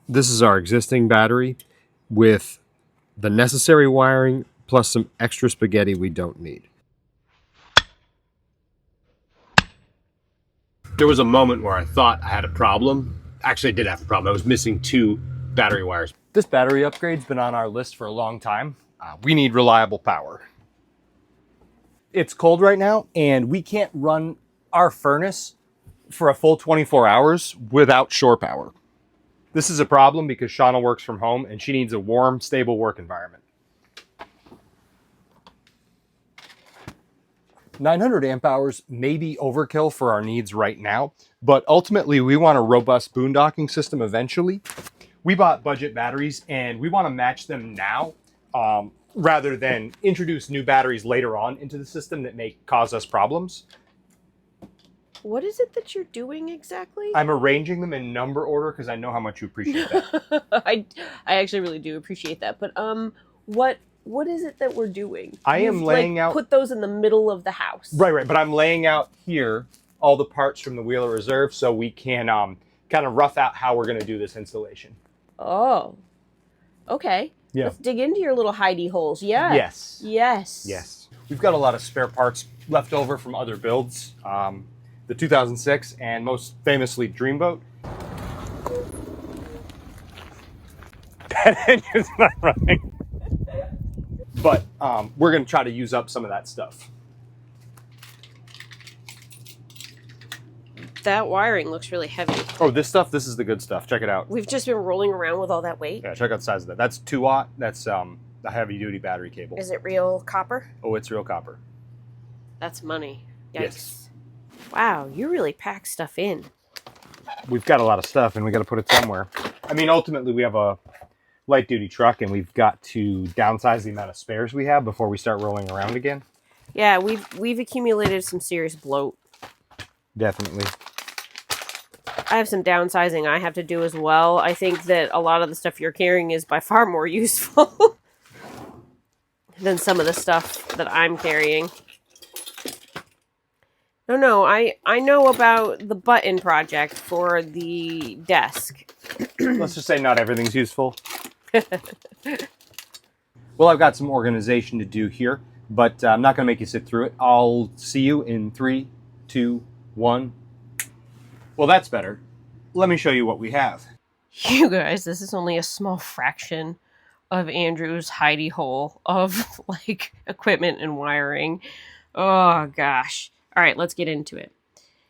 This is our existing battery with the necessary wiring plus some extra spaghetti we don't need. There was a moment where I thought I had a problem. Actually, I did have a problem. I was missing 2 battery wires. This battery upgrade's been on our list for a long time. We need reliable power. It's cold right now, and we can't run our furnace for a full 24 hours without shore power. This is a problem because Shanna works from home and she needs a warm, stable work environment. 900 amp hours may be overkill for our needs right now, but ultimately we want a robust boondocking system eventually. We bought budget batteries and we want to match them now rather than introduce new batteries later on into the system that may cause us problems. What is it that you're doing exactly? I'm arranging them in number order because I know how much you appreciate that. I actually really do appreciate that. But what is it that we're doing? I am laying out... Put those in the middle of the house. Right. But I'm laying out here all the parts from the Wheeler Reserve so we can kind of rough out how we're going to do this installation. Oh. Okay. Yeah. Let's dig into your little hidey holes. Yeah. Yes. Yes. Yes. We've got a lot of spare parts left over from other builds. The 2006 and most famously Dreamboat. That engine's not running. But we're going to try to use up some of that stuff. That wiring looks really heavy. Oh, this is the good stuff. Check it out. We've just been rolling around with all that weight. Yeah, check out the size of that. That's 2 watt. That's the heavy duty battery cable. Is it real copper? Oh, it's real copper. That's money. Yikes. Yes. Wow, you really pack stuff in. We've got a lot of stuff and we got to put it somewhere. I mean, ultimately we have a light duty truck and we've got to downsize the amount of spares we have before we start rolling around again. Yeah, we've accumulated some serious bloat. Definitely. I have some downsizing I have to do as well. I think that a lot of the stuff you're carrying is by far more useful than some of the stuff that I'm carrying. No, I know about the button project for the desk. Let's just say not everything's useful. Well, I've got some organization to do here, but I'm not going to make you sit through it. I'll see you in 3, 2, 1. Well, that's better. Let me show you what we have. You guys, this is only a small fraction of Andrew's hidey hole of like equipment and wiring. Oh gosh. All right, let's get into it.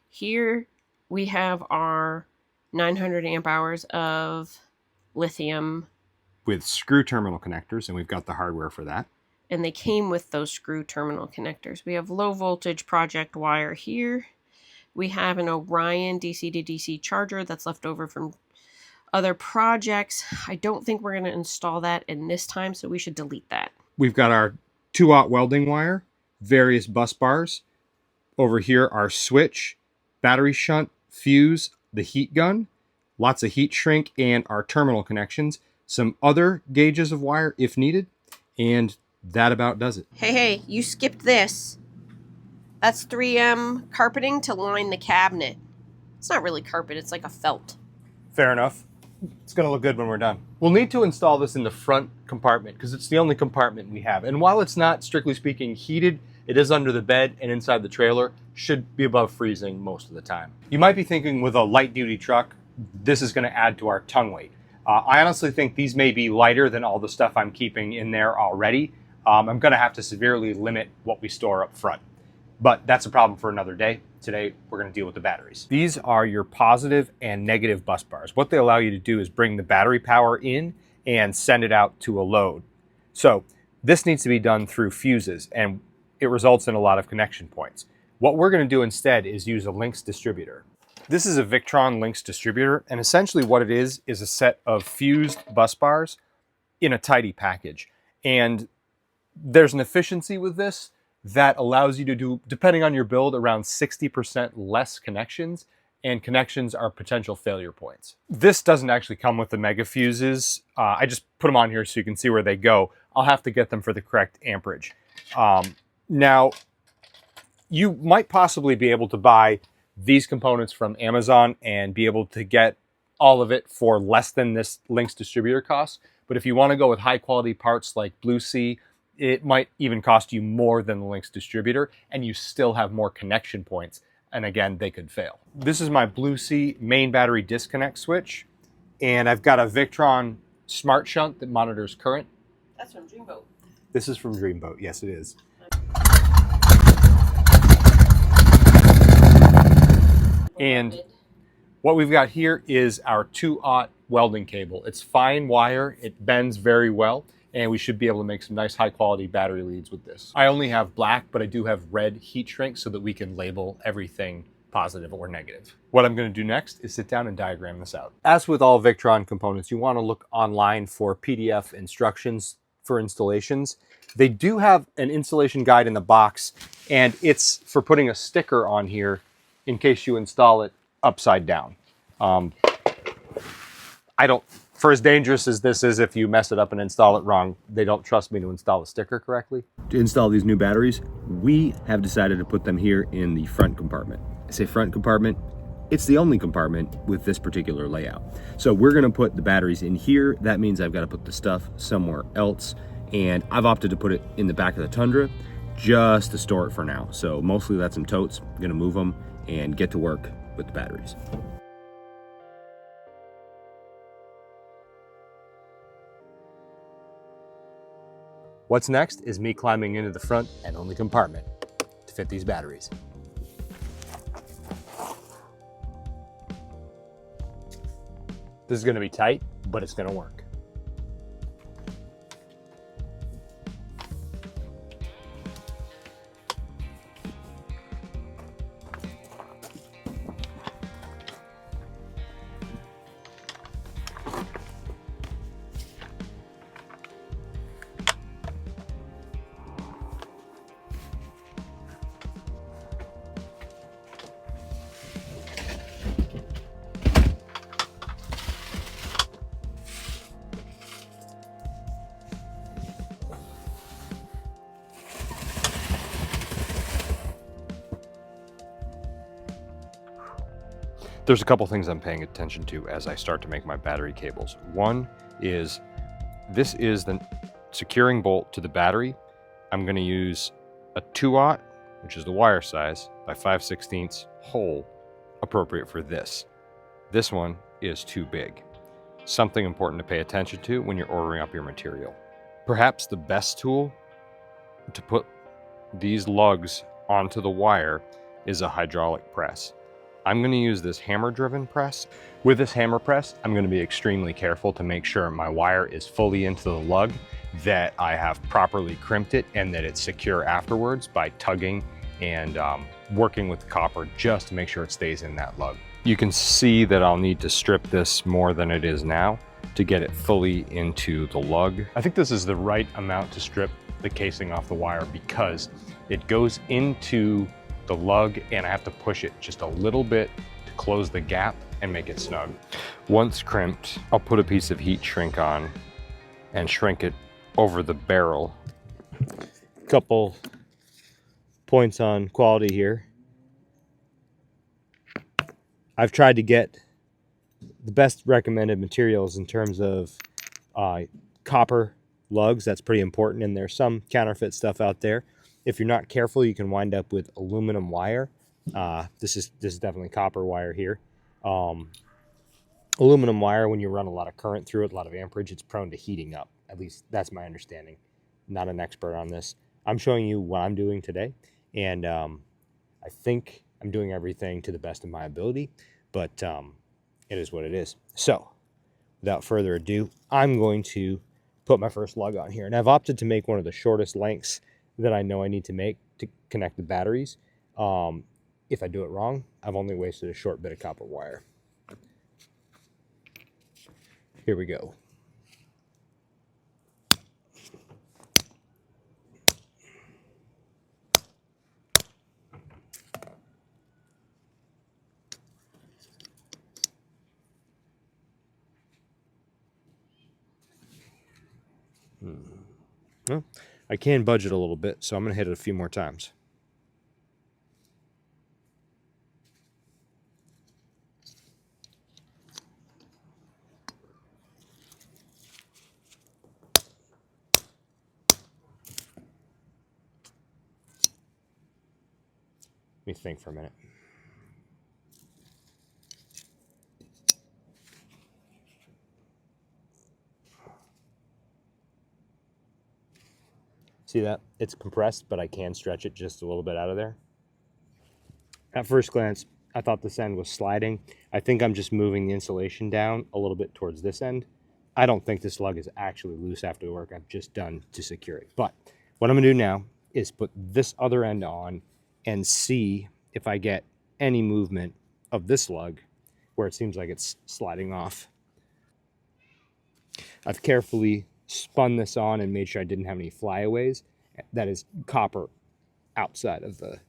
Here we have our 900 amp hours of lithium. With screw terminal connectors, and we've got the hardware for that. And they came with those screw terminal connectors. We have low voltage project wire here. We have an Orion DC to DC charger that's left over from other projects. I don't think we're going to install that in this time, so we should delete that. We've got our 2 watt welding wire, various bus bars. Over here, our switch, battery shunt, fuse, the heat gun, lots of heat shrink, and our terminal connections. Some other gauges of wire if needed, and that about does it. Hey, you skipped this. That's 3M carpeting to line the cabinet. It's not really carpet, it's like a felt. Fair enough. It's going to look good when we're done. We'll need to install this in the front compartment because it's the only compartment we have. And while it's not, strictly speaking, heated, it is under the bed and inside the trailer, should be above freezing most of the time. You might be thinking with a light duty truck, this is going to add to our tongue weight. I honestly think these may be lighter than all the stuff I'm keeping in there already. I'm going to have to severely limit what we store up front. But that's a problem for another day. Today, we're going to deal with the batteries. These are your positive and negative bus bars. What they allow you to do is bring the battery power in and send it out to a load. So this needs to be done through fuses, and it results in a lot of connection points. What we're going to do instead is use a Lynx distributor. This is a Victron Lynx Distributor, and essentially what it is a set of fused bus bars in a tidy package. And there's an efficiency with this that allows you to do, depending on your build, around 60% less connections, and connections are potential failure points. This doesn't actually come with the mega fuses. I just put them on here so you can see where they go. I'll have to get them for the correct amperage. Now, you might possibly be able to buy these components from Amazon and be able to get all of it for less than this Lynx distributor costs. But if you want to go with high quality parts like Blue Sea, it might even cost you more than the Lynx distributor, and you still have more connection points. And again, they could fail. This is my Blue Sea main battery disconnect switch, and I've got a Victron SmartShunt that monitors current. That's from Dreamboat. This is from Dreamboat. Yes, it is. And what we've got here is our 2/0 welding cable. It's fine wire, it bends very well, and we should be able to make some nice high quality battery leads with this. I only have black, but I do have red heat shrink so that we can label everything positive or negative. What I'm going to do next is sit down and diagram this out. As with all Victron components, you want to look online for PDF instructions for installations. They do have an installation guide in the box, and it's for putting a sticker on here in case you install it upside down. For as dangerous as this is, if you mess it up and install it wrong, they don't trust me to install a sticker correctly. To install these new batteries, we have decided to put them here in the front compartment. I say front compartment, it's the only compartment with this particular layout. So we're gonna put the batteries in here. That means I've gotta put the stuff somewhere else. And I've opted to put it in the back of the Tundra just to store it for now. So mostly that's some totes. I'm gonna move them and get to work with the batteries. What's next is me climbing into the front and only compartment to fit these batteries. This is gonna be tight, but it's gonna work. There's a couple things I'm paying attention to as I start to make my battery cables. One is, this is the securing bolt to the battery. I'm gonna use a 2/0, which is the wire size, by 5/16 hole, appropriate for this. This one is too big. Something important to pay attention to when you're ordering up your material. Perhaps the best tool to put these lugs onto the wire is a hydraulic press. I'm going to use this hammer-driven press. With this hammer press, I'm going to be extremely careful to make sure my wire is fully into the lug, that I have properly crimped it, and that it's secure afterwards by tugging and working with the copper just to make sure it stays in that lug. You can see that I'll need to strip this more than it is now to get it fully into the lug. I think this is the right amount to strip the casing off the wire because it goes into the lug and I have to push it just a little bit to close the gap and make it snug. Once crimped, I'll put a piece of heat shrink on and shrink it over the barrel. Couple points on quality here. I've tried to get the best recommended materials in terms of copper lugs. That's pretty important, and there's some counterfeit stuff out there. If you're not careful, you can wind up with aluminum wire. This is definitely copper wire here. Aluminum wire, when you run a lot of current through it, a lot of amperage, it's prone to heating up. At least that's my understanding. Not an expert on this. I'm showing you what I'm doing today, and I think I'm doing everything to the best of my ability, but it is what it is. So, without further ado, I'm going to put my first lug on here, and I've opted to make one of the shortest lengths that I know I need to make to connect the batteries. If I do it wrong, I've only wasted a short bit of copper wire. Here we go. Well, I can budge it a little bit, so I'm going to hit it a few more times. Let me think for a minute. See that? It's compressed, but I can stretch it just a little bit out of there. At first glance, I thought this end was sliding. I think I'm just moving the insulation down a little bit towards this end. I don't think this lug is actually loose after the work I've just done to secure it. But what I'm gonna do now is put this other end on and see if I get any movement of this lug where it seems like it's sliding off. I've carefully spun this on and made sure I didn't have any flyaways. That is copper outside of the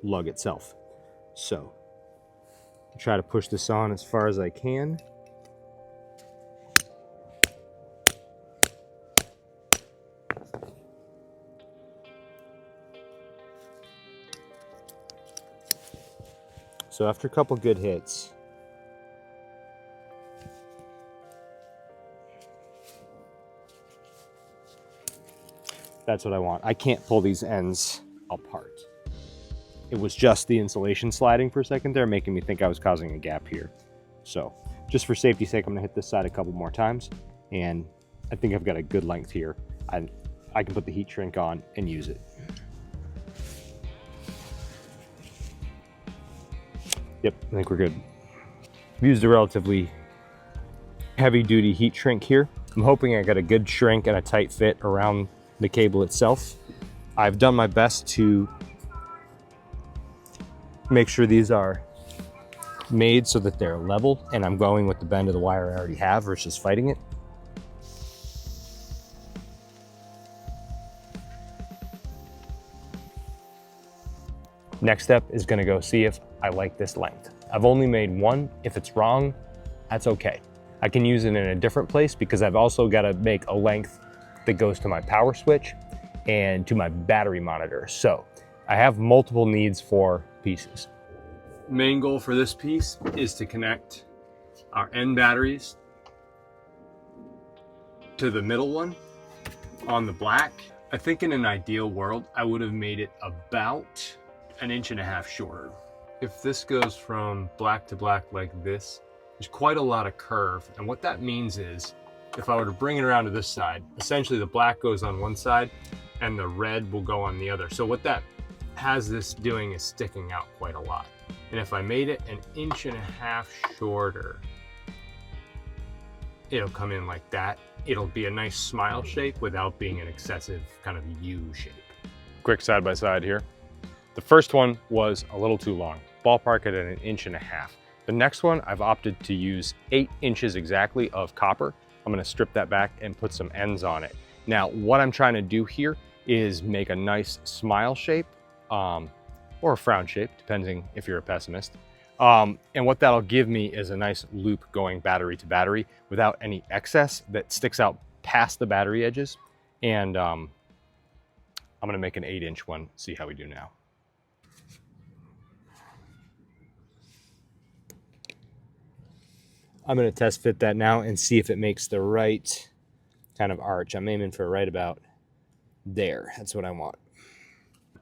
lug itself. So try to push this on as far as I can. So after a couple good hits, that's what I want. I can't pull these ends apart. It was just the insulation sliding for a second there, making me think I was causing a gap here. So just for safety's sake, I'm gonna hit this side a couple more times, and I think I've got a good length here. I can put the heat shrink on and use it. Yep, I think we're good. I've used a relatively heavy duty heat shrink here. I'm hoping I got a good shrink and a tight fit around the cable itself. I've done my best to make sure these are made so that they're level, and I'm going with the bend of the wire I already have versus fighting it. Next step is gonna go see if I like this length. I've only made one. If it's wrong, that's okay. I can use it in a different place because I've also gotta make a length that goes to my power switch and to my battery monitor. So I have multiple needs for pieces. Main goal for this piece is to connect our end batteries to the middle one on the black. I think in an ideal world, I would have made it about 1.5 inches shorter. If this goes from black to black like this, there's quite a lot of curve. And what that means is, if I were to bring it around to this side, essentially the black goes on one side and the red will go on the other. So what that has this doing is sticking out quite a lot. And if I made it 1.5 inches shorter, it'll come in like that. It'll be a nice smile shape without being an excessive kind of U shape. Quick side by side here. The first one was a little too long, ballpark it at 1.5 inches. The next one, I've opted to use 8 inches exactly of copper. I'm gonna strip that back and put some ends on it. Now, what I'm trying to do here is make a nice smile shape, or a frown shape, depending if you're a pessimist. And what that'll give me is a nice loop going battery to battery without any excess that sticks out past the battery edges. And I'm gonna make an 8-inch one, see how we do now. I'm gonna test fit that now and see if it makes the right kind of arch. I'm aiming for right about there. That's what I want.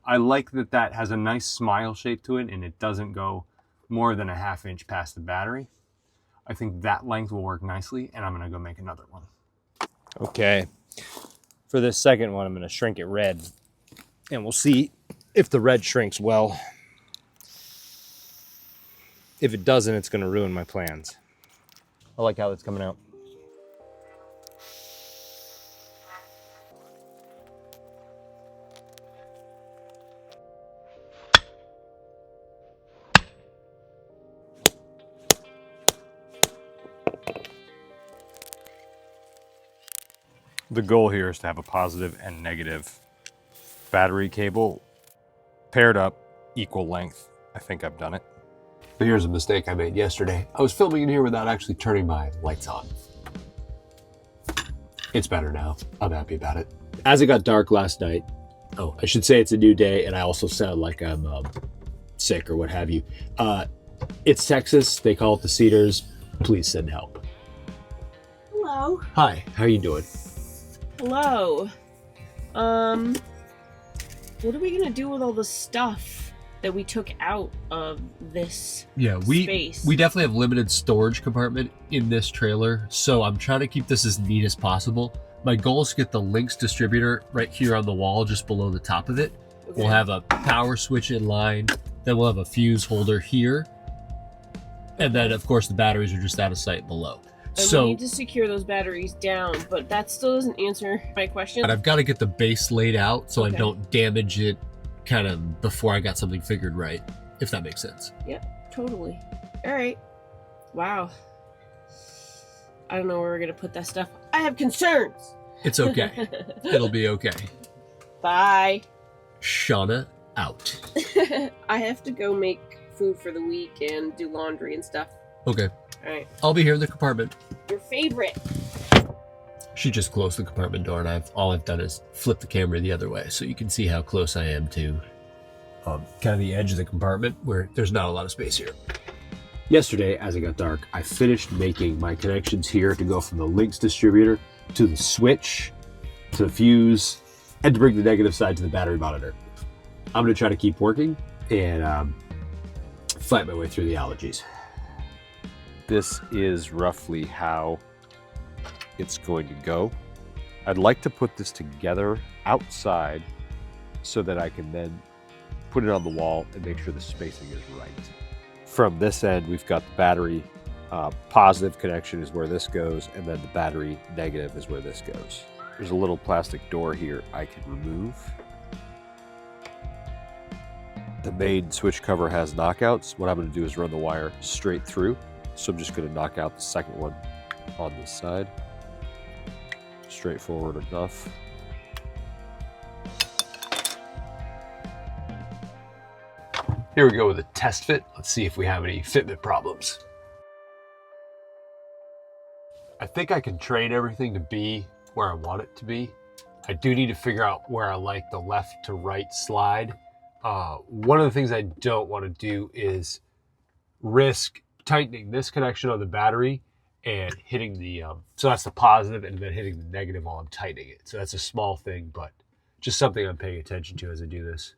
I like that that has a nice smile shape to it and it doesn't go more than 1/2 inch past the battery. I think that length will work nicely, and I'm gonna go make another one. Okay, for this second one, I'm gonna shrink it red, and we'll see if the red shrinks well. If it doesn't, it's gonna ruin my plans. I like how it's coming out. The goal here is to have a positive and negative battery cable paired up, equal length. I think I've done it. But here's a mistake I made yesterday. I was filming in here without actually turning my lights on. It's better now. I'm happy about it. As it got dark last night, oh, I should say it's a new day, and I also sound like I'm sick or what have you. It's Texas. They call it the Cedars. Please send help. Hello. Hi, how are you doing? Hello. What are we gonna do with all the stuff that we took out of this space? We definitely have limited storage compartment in this trailer, so I'm trying to keep this as neat as possible. My goal is to get the Lynx distributor right here on the wall, just below the top of it. Okay. We'll have a power switch in line, then we'll have a fuse holder here, and then of course the batteries are just out of sight below. And so we need to secure those batteries down, but that still doesn't answer my question. But I've got to get the base laid out so I don't damage it kind of before I got something figured right, if that makes sense. Yep, totally. All right. Wow. I don't know where we're going to put that stuff. I have concerns. It's okay. It'll be okay. Bye. Shanna out. I have to go make food for the week and do laundry and stuff. Okay. All right. I'll be here in the compartment. Your favorite. She just closed the compartment door, and all I've done is flip the camera the other way, so you can see how close I am to kind of the edge of the compartment where there's not a lot of space here. Yesterday, as it got dark, I finished making my connections here to go from the Lynx distributor to the switch, to the fuse, and to bring the negative side to the battery monitor. I'm going to try to keep working and fight my way through the allergies. This is roughly how it's going to go. I'd like to put this together outside so that I can then put it on the wall and make sure the spacing is right. From this end, we've got the battery positive connection is where this goes, and then the battery negative is where this goes. There's a little plastic door here I can remove. The main switch cover has knockouts. What I'm going to do is run the wire straight through. So I'm just going to knock out the second one on this side. Straightforward enough. Here we go with a test fit. Let's see if we have any fitment problems. I think I can train everything to be where I want it to be. I do need to figure out where I like the left to right slide. One of the things I don't want to do is risk tightening this connection on the battery and hitting the, so that's the positive, and then hitting the negative while I'm tightening it. So that's a small thing, but just something I'm paying attention to as I do this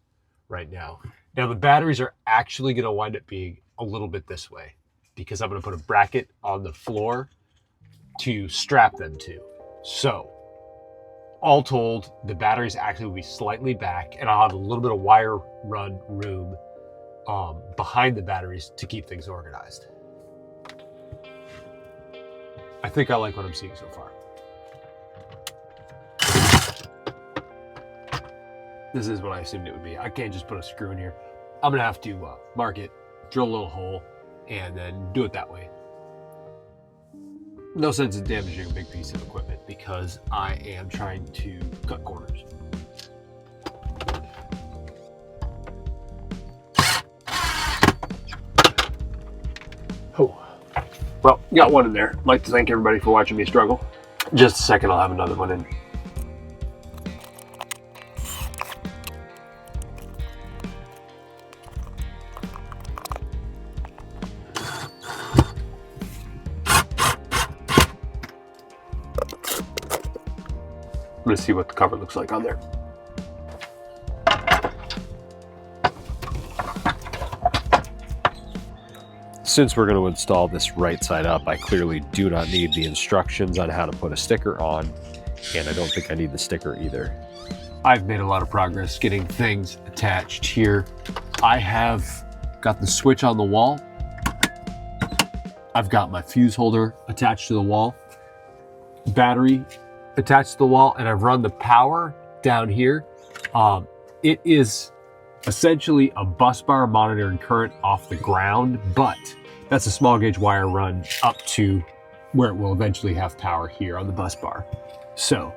right now. Now the batteries are actually going to wind up being a little bit this way because I'm going to put a bracket on the floor to strap them to. So all told, the batteries actually will be slightly back, and I'll have a little bit of wire run room behind the batteries to keep things organized. I think I like what I'm seeing so far. This is what I assumed it would be. I can't just put a screw in here. I'm gonna have to mark it, drill a little hole, and then do it that way. No sense in damaging a big piece of equipment because I am trying to cut corners. Oh, well, got one in there. I'd like to thank everybody for watching me struggle. Just a second, I'll have another one in. I'm gonna see what the cover looks like on there. Since we're going to install this right side up, I clearly do not need the instructions on how to put a sticker on, and I don't think I need the sticker either. I've made a lot of progress getting things attached here. I have got the switch on the wall. I've got my fuse holder attached to the wall, battery attached to the wall, and I've run the power down here. It is essentially a bus bar monitoring current off the ground, but that's a small gauge wire run up to where it will eventually have power here on the bus bar. So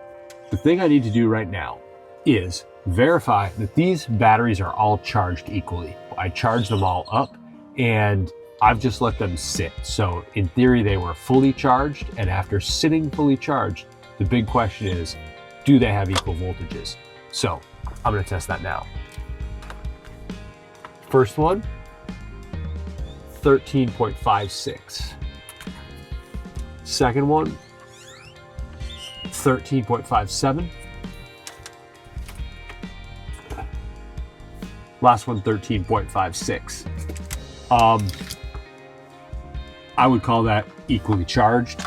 the thing I need to do right now is verify that these batteries are all charged equally. I charged them all up and I've just let them sit. So in theory, they were fully charged, and after sitting fully charged, the big question is, do they have equal voltages? So I'm gonna test that now. First one, 13.56. Second one, 13.57. Last one, 13.56. I would call that equally charged.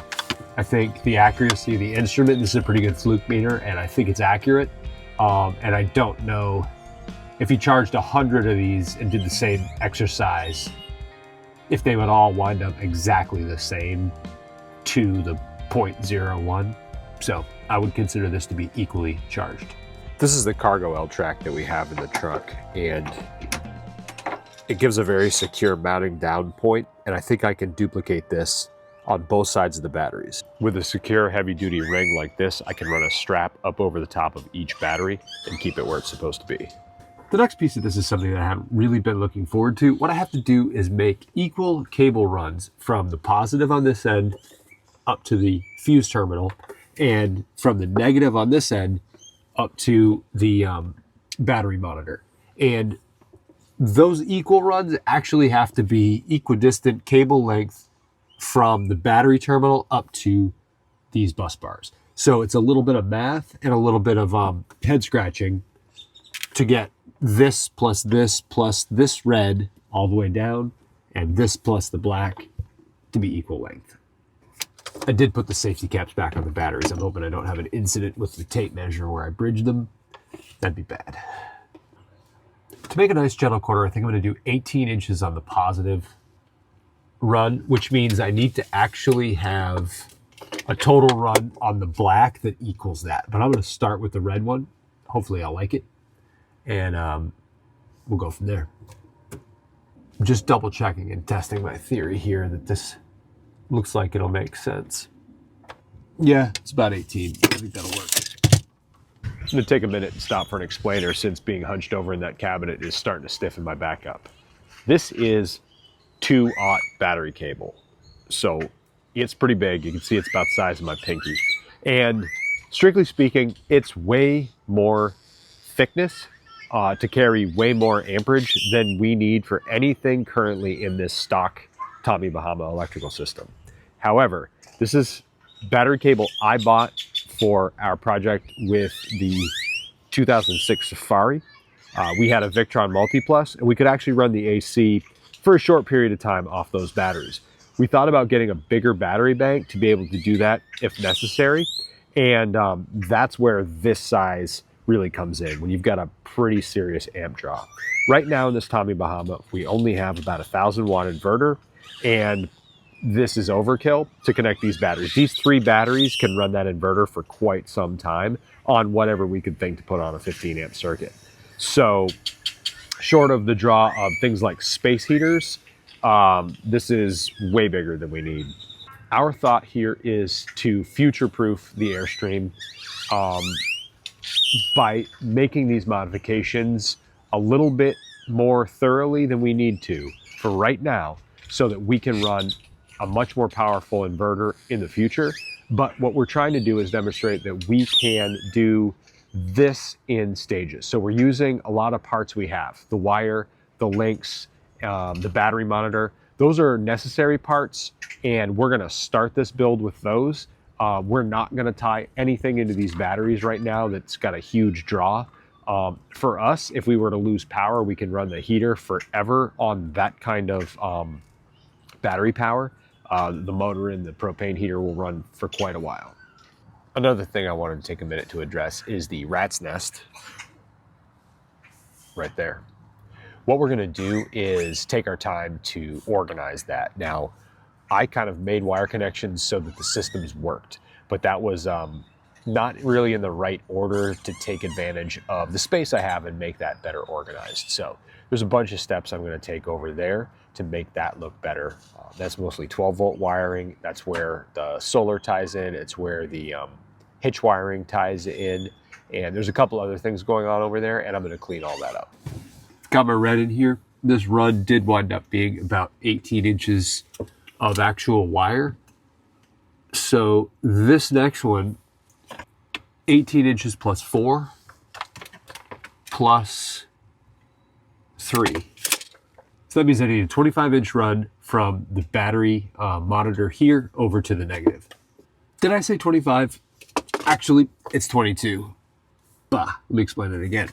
I think the accuracy of the instrument, this is a pretty good fluke meter, and I think it's accurate. And I don't know if you charged 100 of these and did the same exercise, if they would all wind up exactly the same to the 0.01. So I would consider this to be equally charged. This is the cargo L track that we have in the truck, and it gives a very secure mounting down point, and I think I can duplicate this on both sides of the batteries. With a secure heavy-duty ring like this, I can run a strap up over the top of each battery and keep it where it's supposed to be. The next piece of this is something that I haven't really been looking forward to. What I have to do is make equal cable runs from the positive on this end up to the fuse terminal, and from the negative on this end up to the battery monitor. And those equal runs actually have to be equidistant cable length from the battery terminal up to these bus bars. So it's a little bit of math and a little bit of head scratching to get this plus this red all the way down, and this plus the black to be equal length. I did put the safety caps back on the batteries. I'm hoping I don't have an incident with the tape measure where I bridge them. That'd be bad. To make a nice gentle quarter, I think I'm going to do 18 inches on the positive run, which means I need to actually have a total run on the black that equals that. But I'm going to start with the red one. Hopefully I'll like it. And we'll go from there. I'm just double checking and testing my theory here that this looks like it'll make sense. Yeah, it's about 18. I think that'll work. I'm gonna take a minute and stop for an explainer, since being hunched over in that cabinet is starting to stiffen my back up. This is 2-aught battery cable. So it's pretty big. You can see it's about the size of my pinky. And strictly speaking, it's way more thickness to carry way more amperage than we need for anything currently in this stock Tommy Bahama electrical system. However, this is battery cable I bought for our project with the 2006 Safari. We had a Victron Multiplus, and we could actually run the AC for a short period of time off those batteries. We thought about getting a bigger battery bank to be able to do that if necessary, and that's where this size really comes in, when you've got a pretty serious amp draw. Right now in this Tommy Bahama, we only have about a 1,000-watt inverter, and this is overkill to connect these batteries. These 3 batteries can run that inverter for quite some time on whatever we could think to put on a 15-amp circuit. So short of the draw of things like space heaters, this is way bigger than we need. Our thought here is to future-proof the Airstream by making these modifications a little bit more thoroughly than we need to for right now, so that we can run a much more powerful inverter in the future. But what we're trying to do is demonstrate that we can do this in stages. So we're using a lot of parts we have: the wire, the links, the battery monitor. Those are necessary parts, and we're gonna start this build with those. We're not gonna tie anything into these batteries right now that's got a huge draw. For us, if we were to lose power, we can run the heater forever on that kind of battery power. The motor and the propane heater will run for quite a while. Another thing I wanted to take a minute to address is the rat's nest right there. What we're gonna do is take our time to organize that. Now, I kind of made wire connections so that the systems worked, but that was not really in the right order to take advantage of the space I have and make that better organized. So there's a bunch of steps I'm gonna take over there to make that look better. That's mostly 12-volt wiring. That's where the solar ties in. It's where the hitch wiring ties in. And there's a couple other things going on over there, and I'm gonna clean all that up. Got my red in here. This run did wind up being about 18 inches of actual wire. So this next one, 18 inches plus 4 plus 3. So that means I need a 25-inch run from the battery monitor here over to the negative. Did I say 25? Actually, it's 22. Let me explain it again.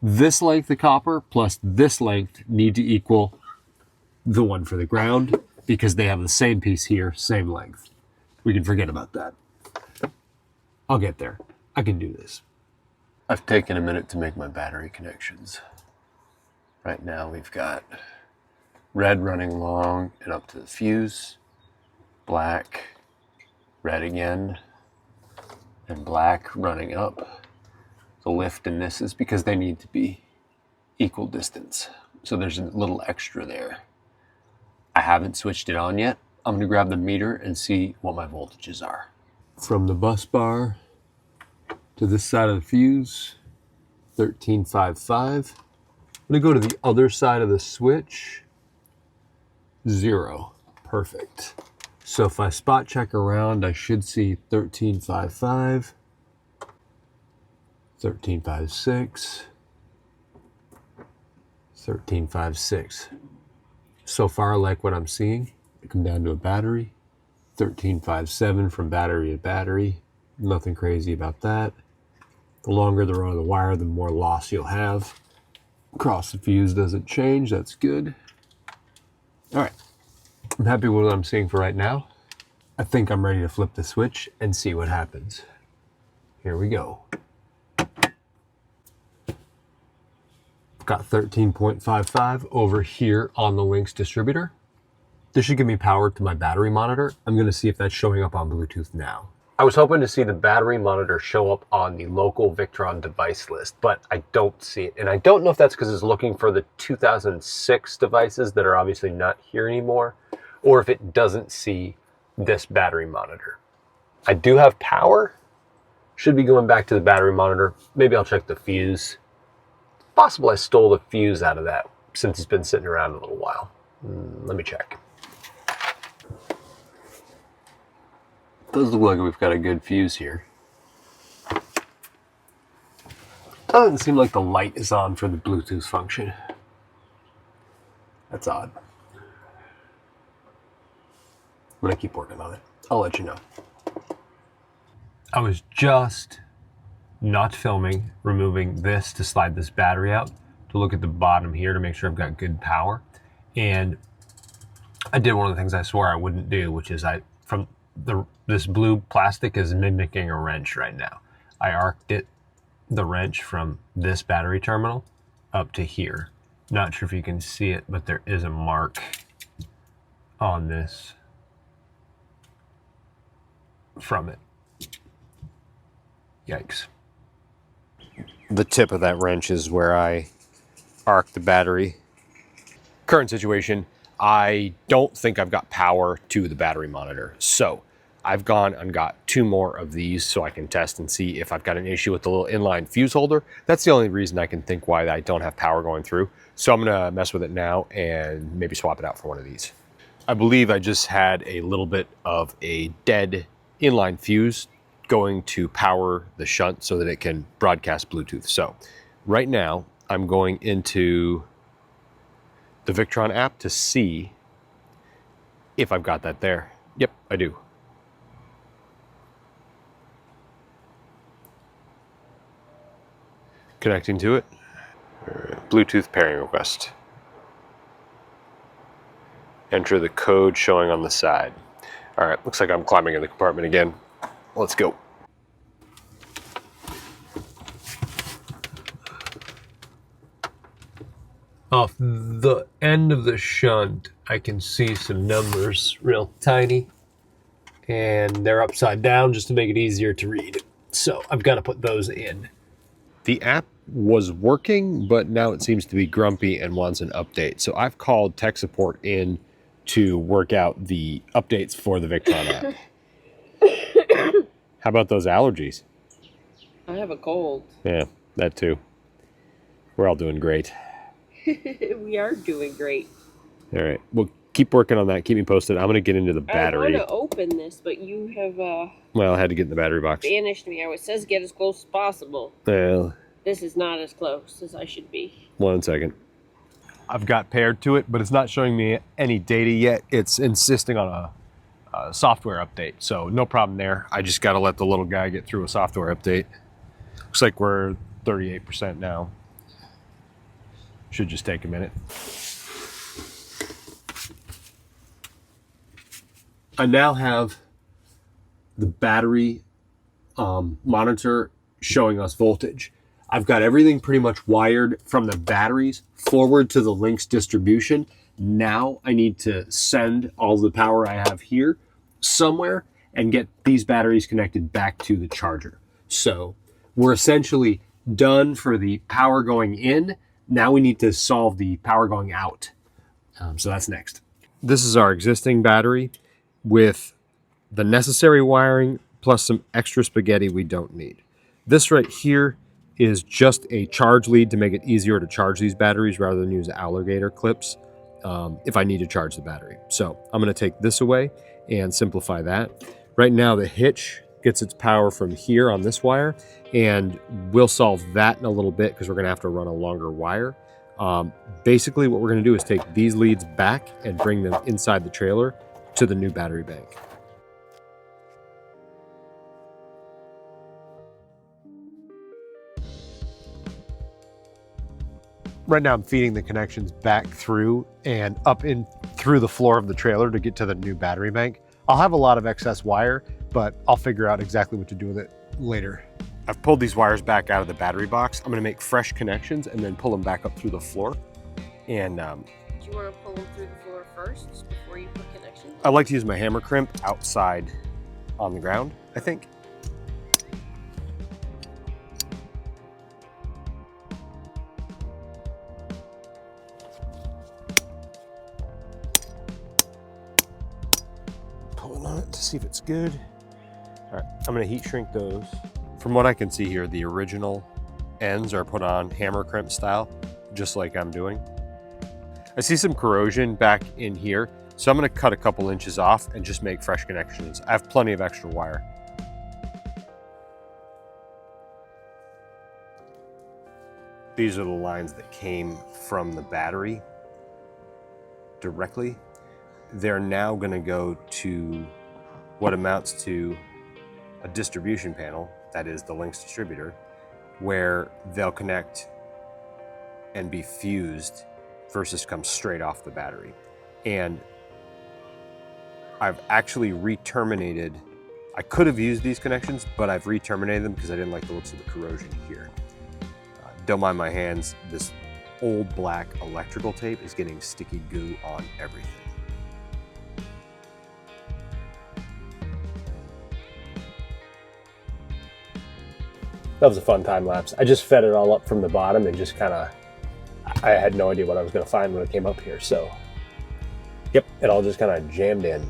This length of copper plus this length need to equal the one for the ground because they have the same piece here, same length. We can forget about that. I'll get there. I can do this. I've taken a minute to make my battery connections. Right now we've got red running along and up to the fuse, black, red again, and black running up. The lift in this is because they need to be equal distance. So there's a little extra there. I haven't switched it on yet. I'm gonna grab the meter and see what my voltages are. From the bus bar to this side of the fuse, 1355. I'm gonna go to the other side of the switch, 0. Perfect. So if I spot check around, I should see 1355, 1356, 1356. So far, I like what I'm seeing. I come down to a battery, 1357 from battery to battery. Nothing crazy about that. The longer the run of the wire, the more loss you'll have. Cross the fuse doesn't change, that's good. All right, I'm happy with what I'm seeing for right now. I think I'm ready to flip the switch and see what happens. Here we go. Got 13.55 over here on the Lynx Distributor. This should give me power to my battery monitor. I'm gonna see if that's showing up on Bluetooth now. I was hoping to see the battery monitor show up on the local Victron device list, but I don't see it. And I don't know if that's because it's looking for the 2006 devices that are obviously not here anymore, or if it doesn't see this battery monitor. I do have power. Should be going back to the battery monitor. Maybe I'll check the fuse. Possible I stole the fuse out of that since it's been sitting around a little while. Let me check. Does look like we've got a good fuse here. Doesn't seem like the light is on for the Bluetooth function. That's odd. I'm gonna keep working on it. I'll let you know. I was just not filming, removing this to slide this battery out to look at the bottom here to make sure I've got good power. And I did one of the things I swore I wouldn't do, which is this blue plastic is mimicking a wrench right now. I arced the wrench from this battery terminal up to here. Not sure if you can see it, but there is a mark on this from it. Yikes. The tip of that wrench is where I arc the battery. Current situation, I don't think I've got power to the battery monitor. So I've gone and got 2 more of these so I can test and see if I've got an issue with the little inline fuse holder. That's the only reason I can think why I don't have power going through. So I'm gonna mess with it now and maybe swap it out for one of these. I believe I just had a little bit of a dead inline fuse going to power the shunt so that it can broadcast Bluetooth. So right now I'm going into the Victron app to see if I've got that there. Yep, I do. Connecting to it. Bluetooth pairing request. Enter the code showing on the side. All right, looks like I'm climbing in the compartment again. Let's go. Off the end of the shunt, I can see some numbers real tiny, and they're upside down just to make it easier to read. So I've got to put those in. The app was working, but now it seems to be grumpy and wants an update. So I've called tech support in to work out the updates for the Victron app. How about those allergies? I have a cold. Yeah, that too. We're all doing great. We are doing great. All right, well, keep working on that. Keep me posted. I'm going to get into the battery. I want to open this, but you have Well, I had to get in the battery box. banished me. It says get as close as possible. Well, This is not as close as I should be. 1 second. I've got paired to it, but it's not showing me any data yet. It's insisting on a software update, so no problem there. I just got to let the little guy get through a software update. Looks like we're 38% now. Should just take a minute. I now have the battery monitor showing us voltage. I've got everything pretty much wired from the batteries forward to the Lynx distribution. Now I need to send all the power I have here somewhere and get these batteries connected back to the charger. So we're essentially done for the power going in. Now we need to solve the power going out. So that's next. This is our existing battery with the necessary wiring plus some extra spaghetti we don't need. This right here is just a charge lead to make it easier to charge these batteries rather than use alligator clips if I need to charge the battery. So I'm going to take this away and simplify that. Right now the hitch gets its power from here on this wire, and we'll solve that in a little bit because we're going to have to run a longer wire. Basically what we're going to do is take these leads back and bring them inside the trailer to the new battery bank. Right now I'm feeding the connections back through and up in through the floor of the trailer to get to the new battery bank. I'll have a lot of excess wire, but I'll figure out exactly what to do with it later. I've pulled these wires back out of the battery box. I'm going to make fresh connections and then pull them back up through the floor. And Do you want to pull them through the floor first before you put connections? I like to use my hammer crimp outside on the ground, I think. Pulling on it to see if it's good. All right, I'm gonna heat shrink those. From what I can see here, the original ends are put on hammer crimp style, just like I'm doing. I see some corrosion back in here, so I'm gonna cut a couple inches off and just make fresh connections. I have plenty of extra wire. These are the lines that came from the battery directly. They're now gonna go to what amounts to a distribution panel, that is the Lynx Distributor, where they'll connect and be fused versus come straight off the battery. And I've actually re-terminated, I could have used these connections, but I've re-terminated them because I didn't like the looks of the corrosion here. Don't mind my hands, this old black electrical tape is getting sticky goo on everything. That was a fun time lapse. I just fed it all up from the bottom and just kind of, I had no idea what I was going to find when it came up here. So, yep, it all just kind of jammed in.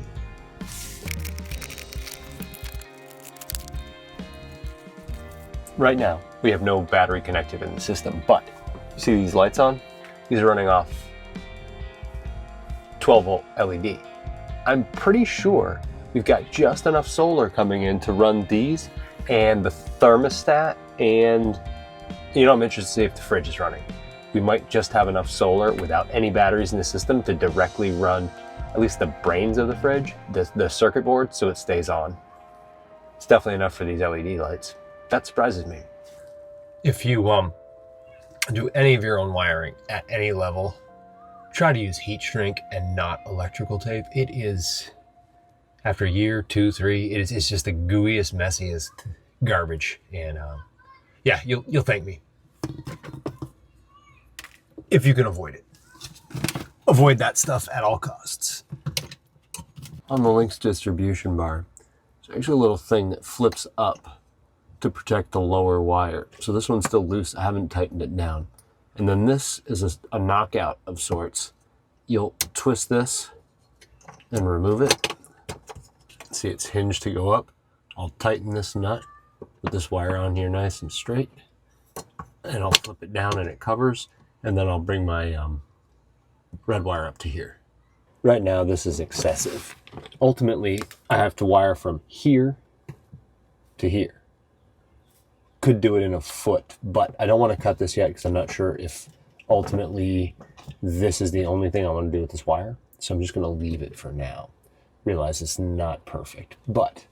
Right now, we have no battery connected in the system, but you see these lights on? These are running off 12 volt LED. I'm pretty sure we've got just enough solar coming in to run these and the thermostat, and I'm interested to see if the fridge is running. We might just have enough solar without any batteries in the system to directly run at least the brains of the fridge, the circuit board, so it stays on. It's definitely enough for these LED lights. That surprises me. If you do any of your own wiring at any level, try to use heat shrink and not electrical tape. It is, after a year, 2, 3, it's just the gooeyest, messiest garbage. And yeah, you'll thank me. If you can avoid it. Avoid that stuff at all costs. On the Lynx distribution bar, there's actually a little thing that flips up to protect the lower wire. So this one's still loose, I haven't tightened it down. And then this is a knockout of sorts. You'll twist this and remove it. See, it's hinged to go up. I'll tighten this nut with this wire on here nice and straight. And I'll flip it down and it covers. And then I'll bring my red wire up to here. Right now, this is excessive. Ultimately, I have to wire from here to here. Could do it in a foot, but I don't want to cut this yet because I'm not sure if ultimately this is the only thing I want to do with this wire. So I'm just going to leave it for now. Realize it's not perfect, but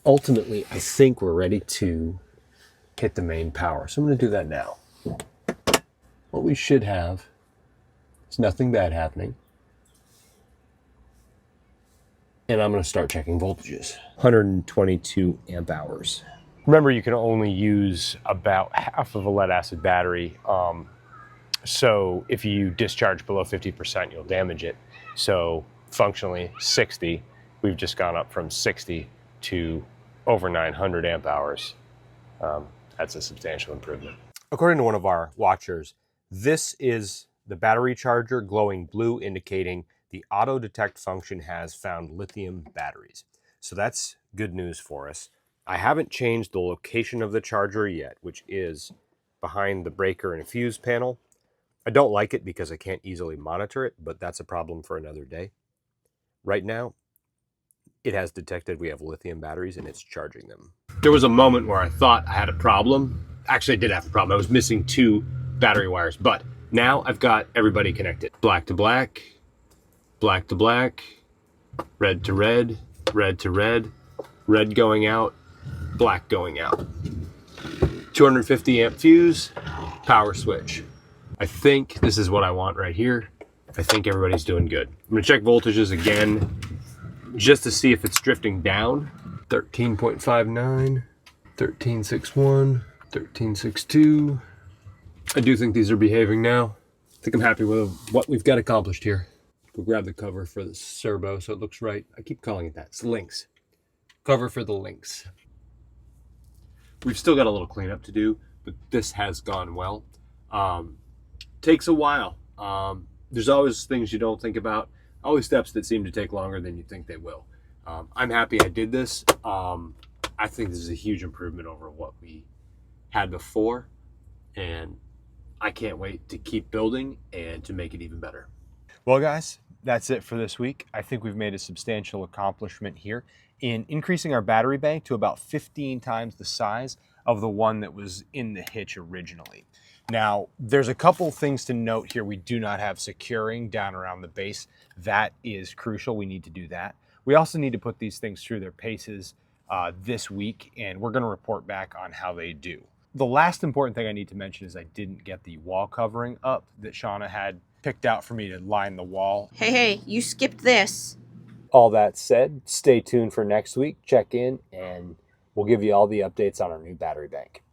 ultimately I think we're ready to hit the main power. So I'm going to do that now. what we should have is nothing bad happening. And I'm going to start checking voltages. 122 amp hours. Remember, you can only use about half of a lead acid battery. So if you discharge below 50%, you'll damage it. So functionally 60, we've just gone up from 60 to over 900 amp hours. That's a substantial improvement. According to one of our watchers, this is the battery charger glowing blue, indicating the auto detect function has found lithium batteries. So that's good news for us. I haven't changed the location of the charger yet, which is behind the breaker and fuse panel. I don't like it because I can't easily monitor it, but that's a problem for another day. Right now, it has detected we have lithium batteries and it's charging them. There was a moment where I thought I had a problem. Actually, I did have a problem. I was missing 2 battery wires, but now I've got everybody connected. Black to black, black to black, red to red, red to red, red going out, black going out. 250 amp fuse, power switch. I think this is what I want right here. I think everybody's doing good. I'm gonna check voltages again, just to see if it's drifting down. 13.59, 13.61, 13.62. I do think these are behaving now. I think I'm happy with what we've got accomplished here. We'll grab the cover for the servo so it looks right. I keep calling it that. It's the Lynx. Cover for the Lynx. We've still got a little cleanup to do, but this has gone well. Takes a while. There's always things you don't think about. Always steps that seem to take longer than you think they will. I'm happy I did this. I think this is a huge improvement over what we had before, and I can't wait to keep building and to make it even better. Well, guys, that's it for this week. I think we've made a substantial accomplishment here in increasing our battery bank to about 15 times the size of the one that was in the hitch originally. Now, there's a couple things to note here. We do not have securing down around the base. That is crucial. We need to do that. We also need to put these things through their paces this week, and we're going to report back on how they do. The last important thing I need to mention is I didn't get the wall covering up that Shanna had picked out for me to line the wall. Hey, you skipped this. All that said, stay tuned for next week. Check in and we'll give you all the updates on our new battery bank.